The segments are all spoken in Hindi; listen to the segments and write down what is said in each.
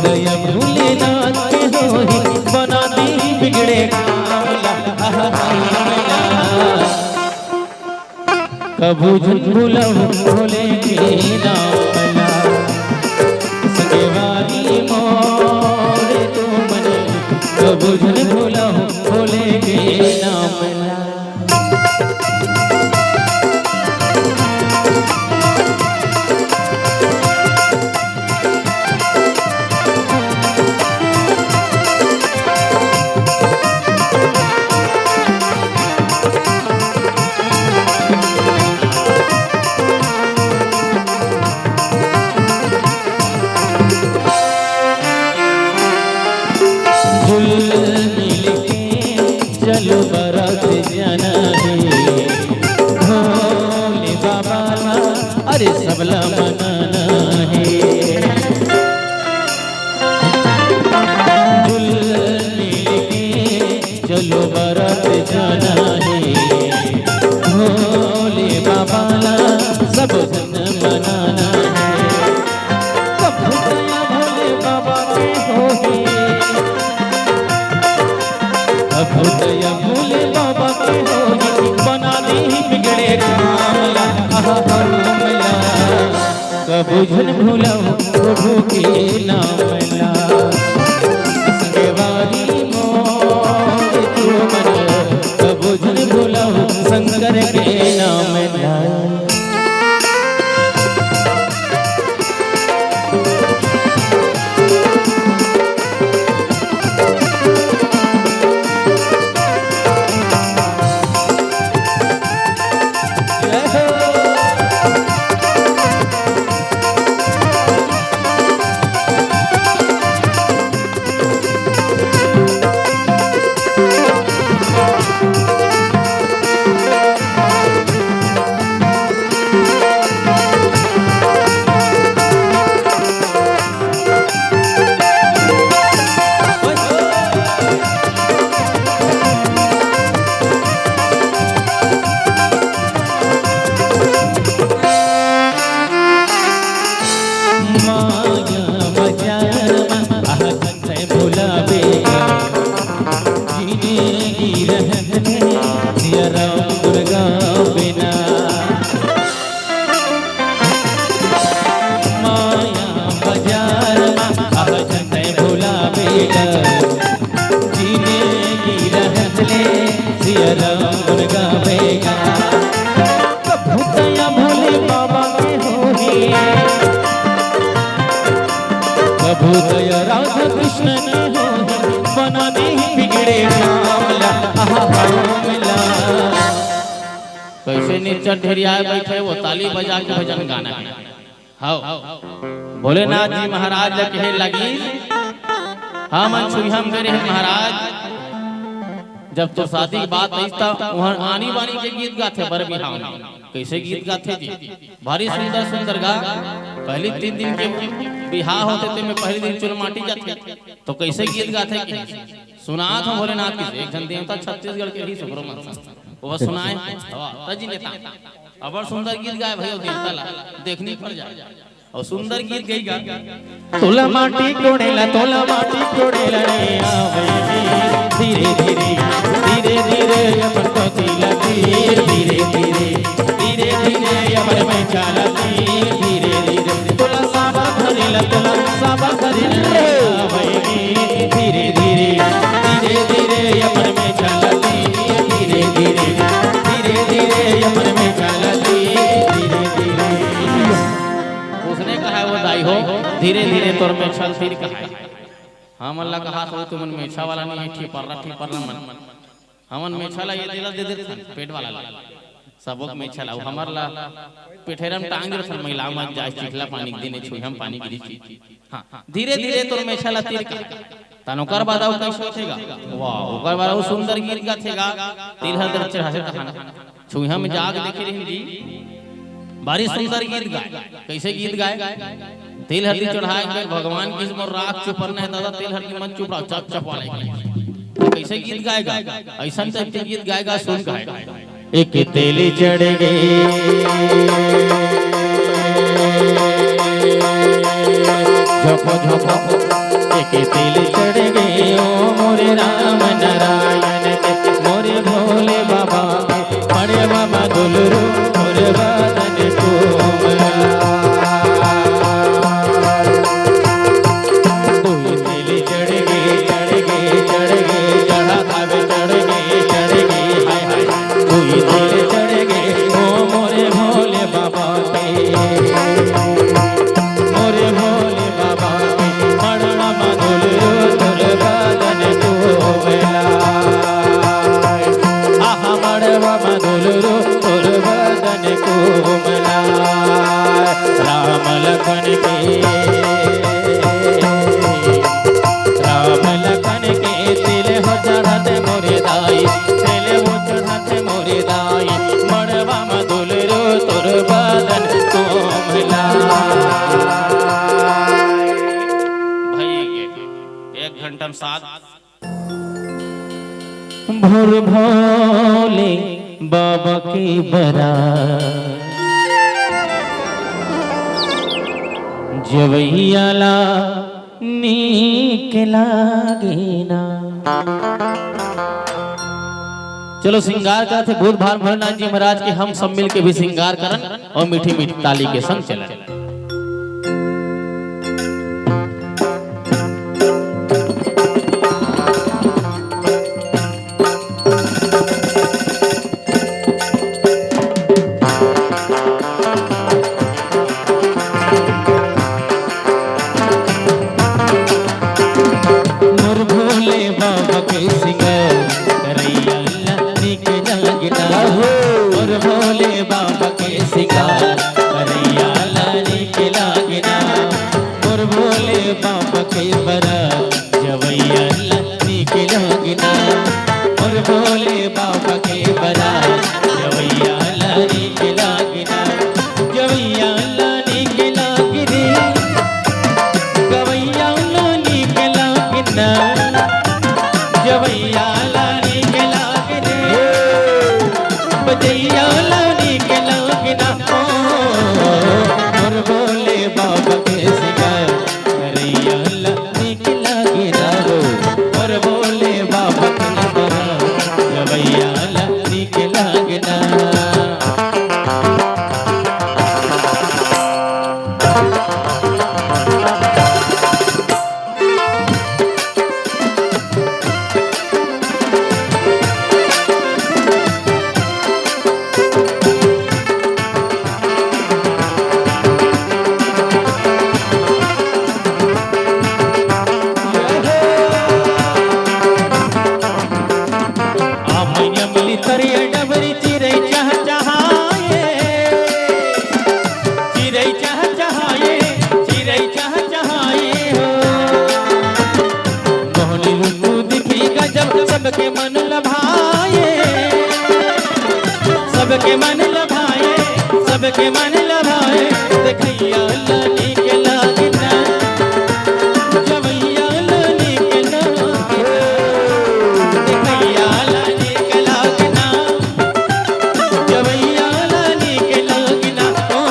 दया भोलेनाथ के होई बना दी बिगड़े कबू झुलू भोले के नाम सगेवारी मोरे तू मन कबू झुलू भोले के नाम चलो बरत जाना है भोले बाबा अरे सबला मनाना है चलो बरत जाना है भोले बाबा सब जन मनाना है भोले बाबा के होगी दया भोले बाबा के होगी बना दी बिगड़े कामला कबू झुल भूला प्रभु के नामला सगेवारी मोर तू मन कबू झुल भूला शंकर के नामला प्रभु दया राधा कृष्ण ने हो बना दी बिगड़े मामला कैसे निर्जन ढेरिया बैठे वो ताली बजा के भजन गाना है हाँ भोलेनाथ जी महाराज कहे लगी हम हम मेरे महाराज जब तो शादी की बात आई था वहाँ आनी बानी के गीत गाते बर बिहाव कैसे गीत गाते जी भारी सुंदर सुंदर गा पहले 3 दिन के बिहाव होते थे मैं पहले दिन चुलमाटी जाते तो कैसे गीत गाते कि सुना था भोलेनाथ की एक जन देवता छत्तीसगढ़ के ही सुब्रमण्य वो सुनाए तजी नेता अब सुंदर गीत गाए भाई देवता ला देखनी पड़ जाए और सुंदर गीत गई गा तोला माटी कोड़ेला रे आवे धीरे धीरे धीरे धीरे अपन को तिला धीरे धीरे अपन में चला धीरे धीरे तोला साबा धरेला आवे धीरे धीरे धीरे धीरे अपन में चला धीरे धीरे अपन में चला धीरे धीरे उसने कहा धीरे धीरे तोर में छल फिर कहा हम अल्लाह का हाथ हो तो मन में इच्छा वाला नहीं है ठीक पर मन हमन में छला ये दिला दे देते पेट वाला सबक में छला हमर ला पेठेरम टांग रे महिला मत जाय चिखला पानी दिने छुई हम पानी गिरी हां धीरे धीरे तोर में छला तीर का तनोकर बादाव कैसे होतेगा वाह ओकर बादाव सुंदर गीत गाथेगा तिलहर दर चढ़ा से कहाना छुई हम जाग देखे रही जी बारी सुंदर गीत गाए कैसे गीत गाए तिल हल्दी चढ़ाए के भगवान किस मोर राग चुपरना है दादा तिल हल्दी मत चुप रहो चप चप वाले कैसे गीत गाएगा ऐसा टाइप के गीत गाएगा सुन गाएगा एक तेल चढ़ गए झपो झपो एक तेल चढ़ गए ओ मोरे राम नारायण मोरे भोले बाबा पड़े बाबा दुलरू मोरे बदन कोमला भोर भोले बाबा की बरा जवैयाला नीक लागेना। चलो श्रृंगार का थे भूत भार भरनाथ जी महाराज के हम सब मिल के भी श्रृंगार करन और मीठी मीठी ताली के संग चलन। सबके मन लभाए सबके मन लभाए देखैया लानी के लागिना जवैया लानी के लागिना देखैया लानी के लागिना जवैया लानी के लागिना ओ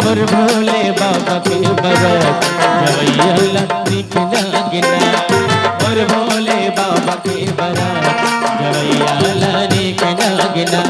मोर भोले बाबा के बरत जवैया लानी के लागिना मोर भोले बाबा के बरत जवैया लानी के लागिना।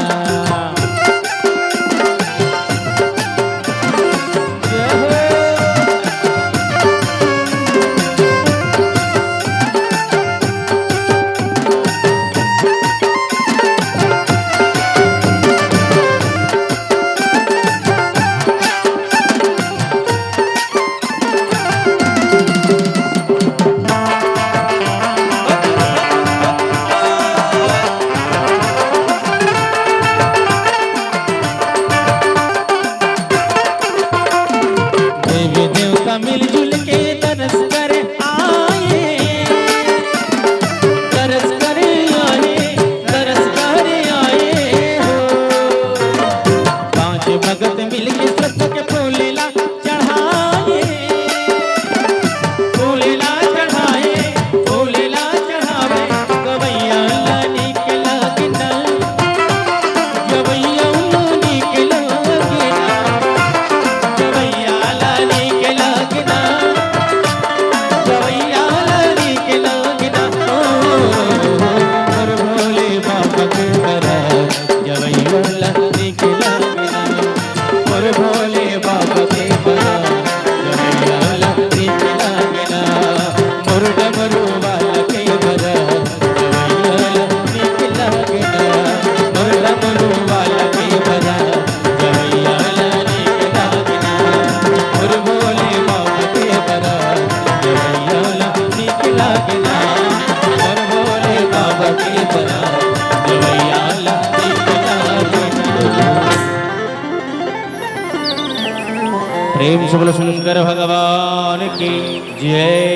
प्रेम से बोलो शंकर भगवान की जय।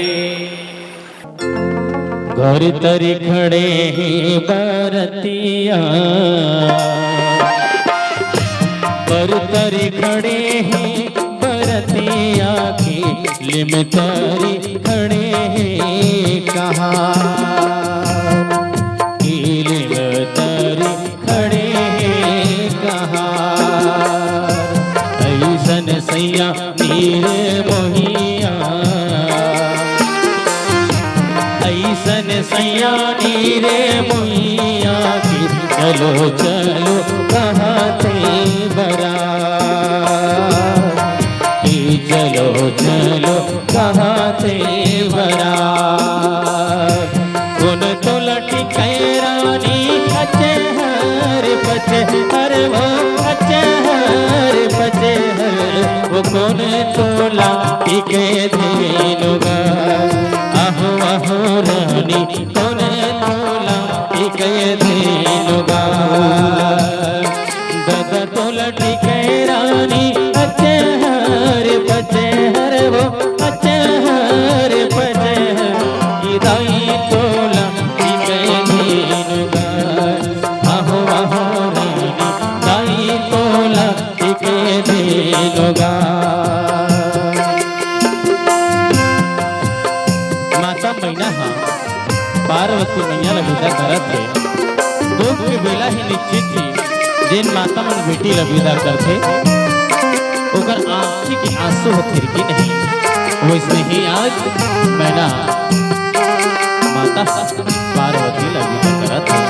घर तरी खड़े हैं बरतिया, घर तरी खड़े हैं बरतिया की लिम तरी खड़े हैं कहाँ, लिम तरी खड़े हैं कहाँ। ऐसन सैया नीर मोहिया, ऐसन सैया नीर मोहिया की चलो चलो कहते बरा, चलो चलो कहते बरा। उन तो लटी कैरानी अच्छे हर पचे हर वो अच्छे हर पचे हर वो कौन तोला के धेनुगा। आहो आहो रानी कौन तोला के धेनुगा। दादा तोला टिके रानी अच्छे हर पचे हर वो अच्छे हर पचे हर दाई तोला टिके धेनुगा। आहो आहो रानी दाई तोला टिके धेनुगा। माता मैना हाँ पार्वती मैया लविदा करत है। दुख के बेला ही निश्चित थी जिन माता मन बेटी लविदा करते ओकर आँखी की आंसू थिरकी नहीं। वैसे ही आज मैना माता पार्वती लविदा करत है।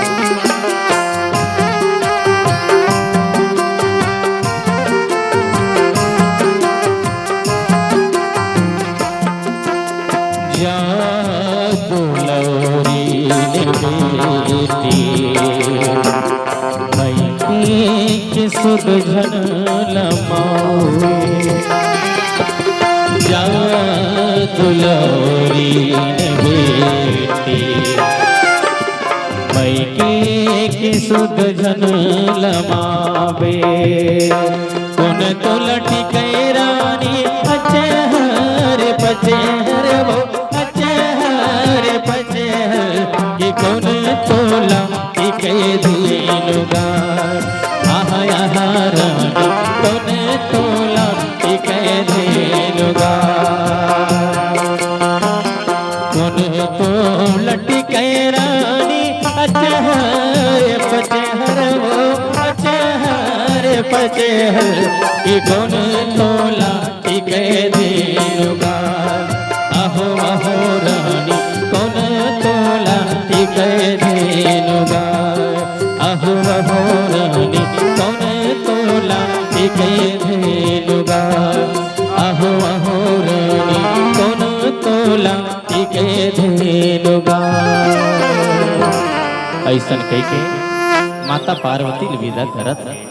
बेटी सुध झन लमावे जा दुलौरी बेटी, मैके की सुध झन लमावे। उन तो लटी कैरानी अच्छे हर पचे हर वो अच्छे हर पचे हर ये कौन तोला के धेनुगा। आहा आहा रानी कौन तोला के धेनुगा। कौन तोला के रानी अच्छे हर पचे हर वो अच्छे हर पचे हर ये कौन तोला के धेनुगा। आहो आहो रानी कौन तोला के धेनुगा। आहो आहो रानी कौन तोला के धेनुगा। आहो आहो रानी कौन तोला के धेनुगा। ऐसन कह के माता पार्वती लविदा करत है।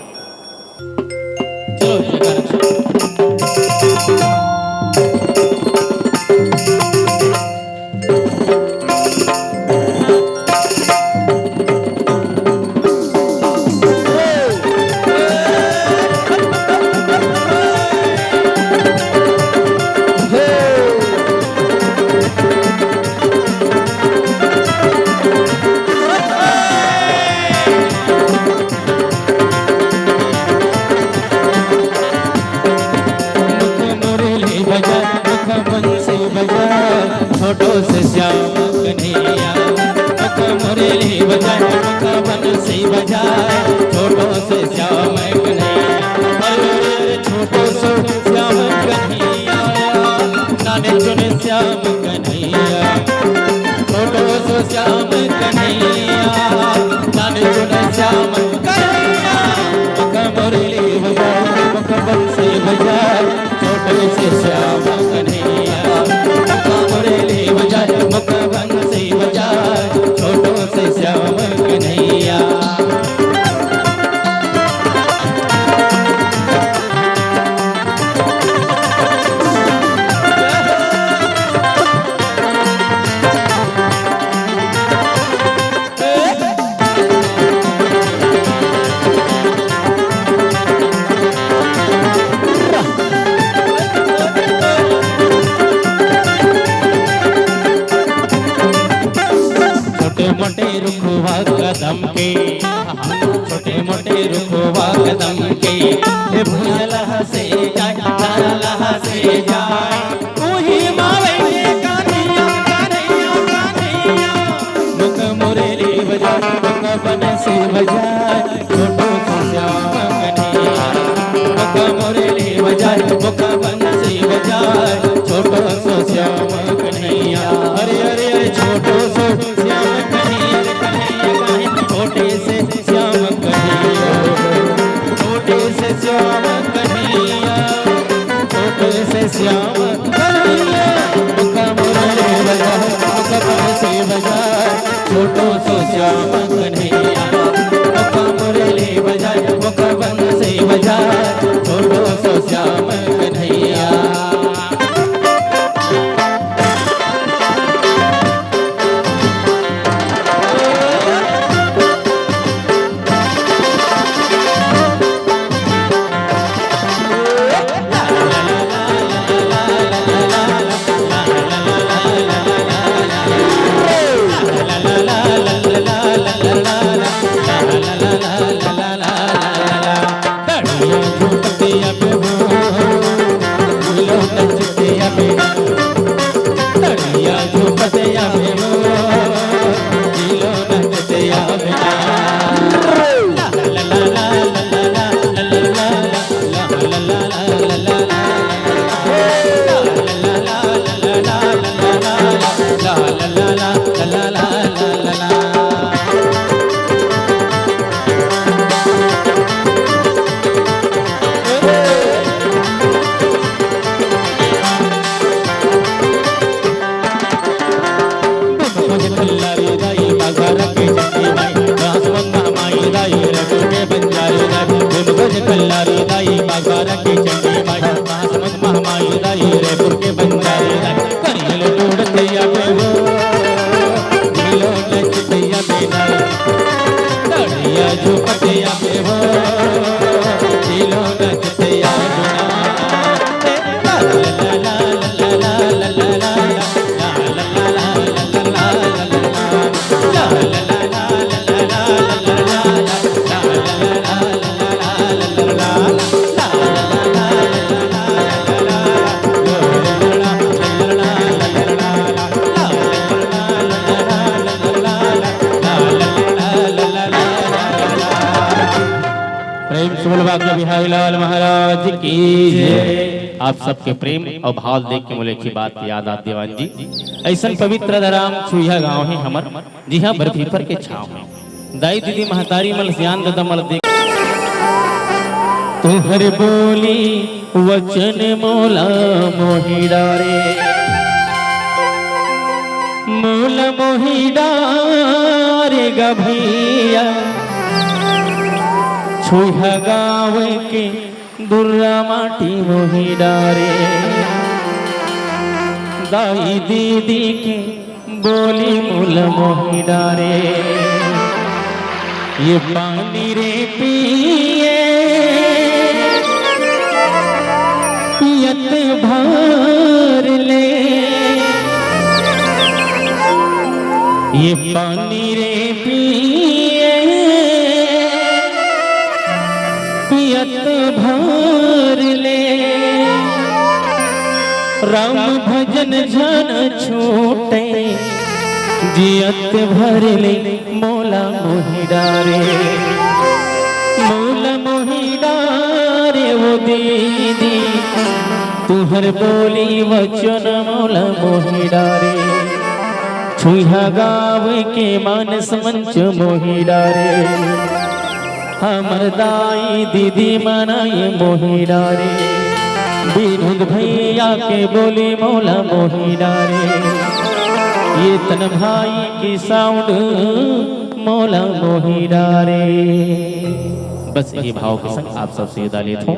छोटो से श्याम कन्हैया मुरली बजाए बंसी बजाए छोटो से श्याम कन्हैया। छोटो से श्याम कन्हैया नाने चुने श्याम कन्हैया। छोटो से श्याम कन्हैया नाने चुने श्याम कन्हैया। मुरली बजाए बंसी बजाए छोटो से श्याम कन्हैया। मुरली बजाए मुख बंसी बजाए छोटो से श्याम कन्हैया। कदम के छोटे मोटे रुखवा कदम के भूलहा से जाए भूलहा से जाए वही मावे कानिया कानिया कानिया मुख मुरली बजा मुख बनसी बजाए छोटो सो श्याम कन्हैया मुख मुरली बजाए मुख बनसी बजाए छोटो सो श्याम कन्हैया अरे अरे छोटो सो श्याम कन्हैया कन्हैया छोटे से श्याम कन्हैया छोटे से श्याम कन्हैया छोटे से श्याम कन्हैया मुख मुरली बजाए मुख बनसी बजाए छोटो सो श्याम कन्हैया मुख मुरली बजाए मुख बनसी बजाए छोटो सो श्याम कन्हैया कल्लारी दाई बागारा के चंडी माई महासमत महामाई दाई रेपुर के बंजारे दाई करियल टूटते या बेवो दिलो नचते या बेना तड़िया झुकते या बेवो दिलो नचते या बेना ला ला ला ला ला ला ला ला ला बिहारी लाल महाराज की जय। आप सबके प्रेम और भाव देख के बोले की बात याद आ दीवान जी ऐसा पवित्र धराम छुइया गांव है हमर जी हाँ बर्फीपर के छाव है दाई दीदी महतारी मल सियान दमल देख तुहर बोली वचन मोला मोही डारे मोला मोही डारे गा भैया छुइया गाँव के दुर्रा माटी मोही डारे दाई दीदी के बोली मूल मोही डारे ये पानी रे पिए पियत भर ले ये पानी रे पिए पियत भर ले राम भजन झन छूटे जियत भर ले मोला मोही डारे मोला मोही डारे वो दीदी तुहर बोली वचन मोला मोही डारे छुइया गाँव के मानस मंच मोही डारे हमर दाई दीदी मनाए मोही डारे विनोद भैया के बोली मौला मोही डारे ये तन भाई की साउंड मौला मोही डारे। बस ये भाव के संग आप सबसे विदा लेता हूं।